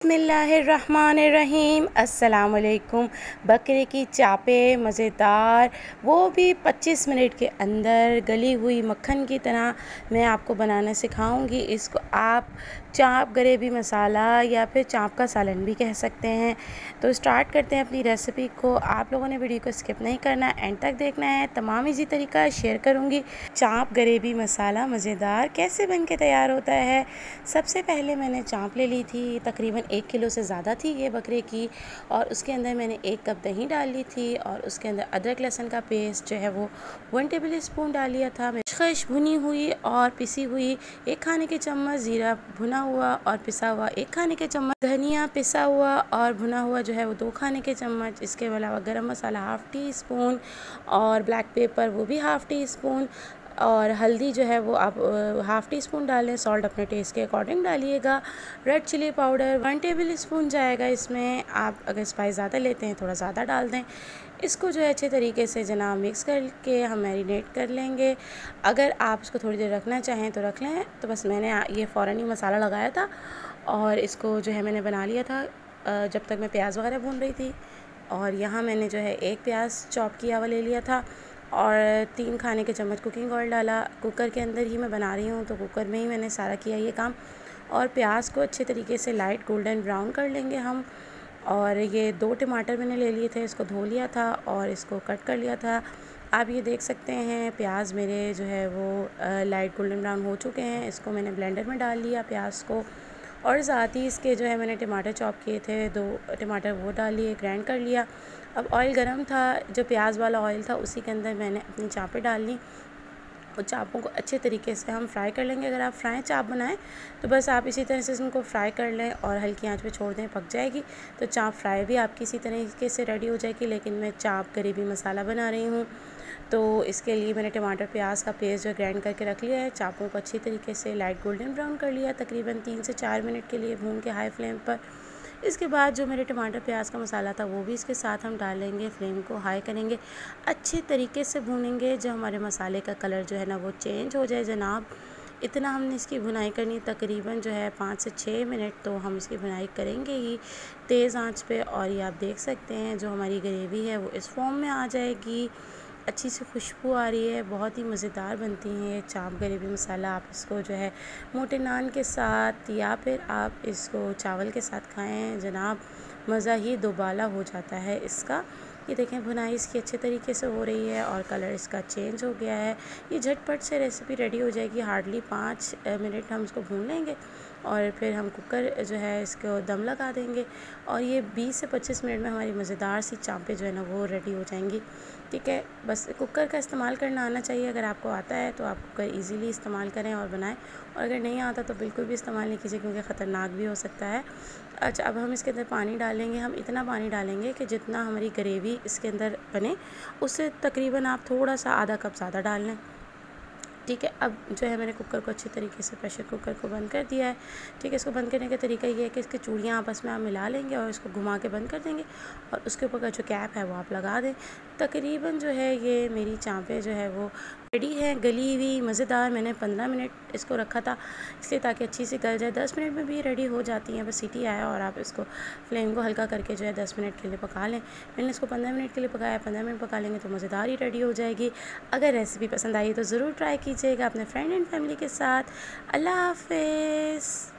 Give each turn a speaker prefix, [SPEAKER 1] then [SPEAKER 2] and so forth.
[SPEAKER 1] बिस्मिल्लाहिर्रहमानिर्रहीम। अस्सलामुअलैकुम। बकरे की चापे मज़ेदार, वो भी 25 मिनट के अंदर गली हुई मक्खन की तरह मैं आपको बनाना सिखाऊंगी। इसको आप चाप ग्रेवी मसाला या फिर चाप का सालन भी कह सकते हैं। तो स्टार्ट करते हैं अपनी रेसिपी को। आप लोगों ने वीडियो को स्किप नहीं करना, एंड तक देखना है। तमाम इजी तरीका शेयर करूँगी। चाप ग्रेवी मसाला मज़ेदार कैसे बन के तैयार होता है। सबसे पहले मैंने चाप ले ली थी, तकरीबन 1 किलो से ज़्यादा थी ये बकरे की, और उसके अंदर मैंने 1 कप दही डाल ली थी, और उसके अंदर अदरक लहसुन का पेस्ट जो है वो 1 टेबल स्पून डाल लिया था। खश भुनी हुई और पिसी हुई 1 खाने के चम्मच ज़ीरा भुना हुआ और पिसा हुआ 1 खाने के चम्मच, धनिया पिसा हुआ और भुना हुआ जो है वो 2 खाने के चम्मच। इसके अलावा गरम मसाला ½ टी स्पून और ब्लैक पेपर वो भी ½ टी स्पून, और हल्दी जो है वो आप ½ टी स्पून डालें। सॉल्ट अपने टेस्ट के अकॉर्डिंग डालिएगा। Red chilli powder 1 tablespoon जाएगा इसमें। आप अगर स्पाइस ज़्यादा लेते हैं थोड़ा ज़्यादा डाल दें। इसको जो है अच्छे तरीके से जनाब मिक्स करके हम मैरिनेट कर लेंगे। अगर आप इसको थोड़ी देर रखना चाहें तो रख लें। तो बस मैंने ये फ़ौरन ही मसाला लगाया था और इसको जो है मैंने बना लिया था जब तक मैं प्याज वगैरह भून रही थी। और यहाँ मैंने जो है 1 प्याज चॉप किया हुआ ले लिया था और 3 खाने के चम्मच कुकिंग ऑयल डाला। कुकर के अंदर ही मैं बना रही हूँ तो कुकर में ही मैंने सारा किया ये काम। और प्याज को अच्छे तरीके से लाइट गोल्डन ब्राउन कर लेंगे हम। और ये 2 टमाटर मैंने ले लिए थे, इसको धो लिया था और इसको कट कर लिया था। आप ये देख सकते हैं प्याज मेरे जो है वो लाइट गोल्डन ब्राउन हो चुके हैं। इसको मैंने ब्लेंडर में डाल लिया प्याज को, और साथ ही इसके जो है मैंने टमाटर चॉप किए थे 2 टमाटर वो डाल लिए, ग्राइंड कर लिया। अब ऑयल गरम था, जो प्याज वाला ऑयल था उसी के अंदर मैंने अपनी चापें डाल ली और चापों को अच्छे तरीके से हम फ्राई कर लेंगे। अगर आप फ्राई चाप बनाएं तो बस आप इसी तरह से उनको फ्राई कर लें और हल्की आंच पे छोड़ दें, पक जाएगी। तो चाप फ्राई भी आपकी इसी तरीके से रेडी हो जाएगी। लेकिन मैं चाप ग्रेवी मसाला बना रही हूँ तो इसके लिए मैंने टमाटर प्याज का पेस्ट जो ग्राइंड करके रख लिया है। चापों को अच्छी तरीके से लाइट गोल्डन ब्राउन कर लिया, तकरीबन 3 से 4 मिनट के लिए भून के हाई फ्लेम पर। इसके बाद जो मेरे टमाटर प्याज का मसाला था वो भी इसके साथ हम डालेंगे। फ्लेम को हाई करेंगे, अच्छे तरीके से भूनेंगे। जो हमारे मसाले का कलर जो है ना वो चेंज हो जाए जनाब, इतना हमने इसकी भुनाई करनी। तकरीबन जो है 5 से 6 मिनट तो हम इसकी भुनाई करेंगे ही तेज़ आंच पे। और ये आप देख सकते हैं जो हमारी ग्रेवी है वो इस फॉर्म में आ जाएगी। अच्छी सी खुशबू आ रही है, बहुत ही मज़ेदार बनती हैं ये चाप ग्रेवी मसाला। आप इसको जो है मोटे नान के साथ या फिर आप इसको चावल के साथ खाएं जनाब, मज़ा ही दोबाला हो जाता है इसका। ये देखें भुनाई इसकी अच्छे तरीके से हो रही है और कलर इसका चेंज हो गया है। ये झटपट से रेसिपी रेडी हो जाएगी। हार्डली 5 मिनट हम इसको भून लेंगे और फिर हम कुकर जो है इसको दम लगा देंगे। और ये 20 से 25 मिनट में हमारी मज़ेदार सी चापें जो है ना वो रेडी हो जाएंगी। ठीक है, बस कुकर का इस्तेमाल करना आना चाहिए। अगर आपको आता है तो आप कुकर इजीली इस्तेमाल करें और बनाएं, और अगर नहीं आता तो बिल्कुल भी इस्तेमाल नहीं कीजिए क्योंकि ख़तरनाक भी हो सकता है। अच्छा, अब हम इसके अंदर पानी डालेंगे। हम इतना पानी डालेंगे कि जितना हमारी ग्रेवी इसके अंदर बने उससे तकरीबन आप थोड़ा सा आधा कप ज़्यादा डाल लें। ठीक है, अब जो है मैंने कुकर को अच्छे तरीके से प्रेशर कुकर को बंद कर दिया है। ठीक है, इसको बंद करने का तरीका ये है कि इसकी चूड़ियाँ आपस में आप मिला लेंगे और इसको घुमा के बंद कर देंगे, और उसके ऊपर का जो कैप है वो आप लगा दें। तकरीबन जो है ये मेरी चापें जो है वो रेडी है, गली हुई मज़ेदार। मैंने 15 मिनट इसको रखा था इसलिए ताकि अच्छी सी गल जाए। 10 मिनट में भी रेडी हो जाती हैं, बस सीटी आया और आप इसको फ्लेम को हल्का करके जो है 10 मिनट के लिए पका लें। मैंने इसको 15 मिनट के लिए पकाया। 15 मिनट पका लेंगे तो मज़ेदार ही रेडी हो जाएगी। अगर रेसिपी पसंद आई तो ज़रूर ट्राई कीजिएगा अपने फ्रेंड एंड फैमिली के साथ। अल्लाह हाफ़िज़।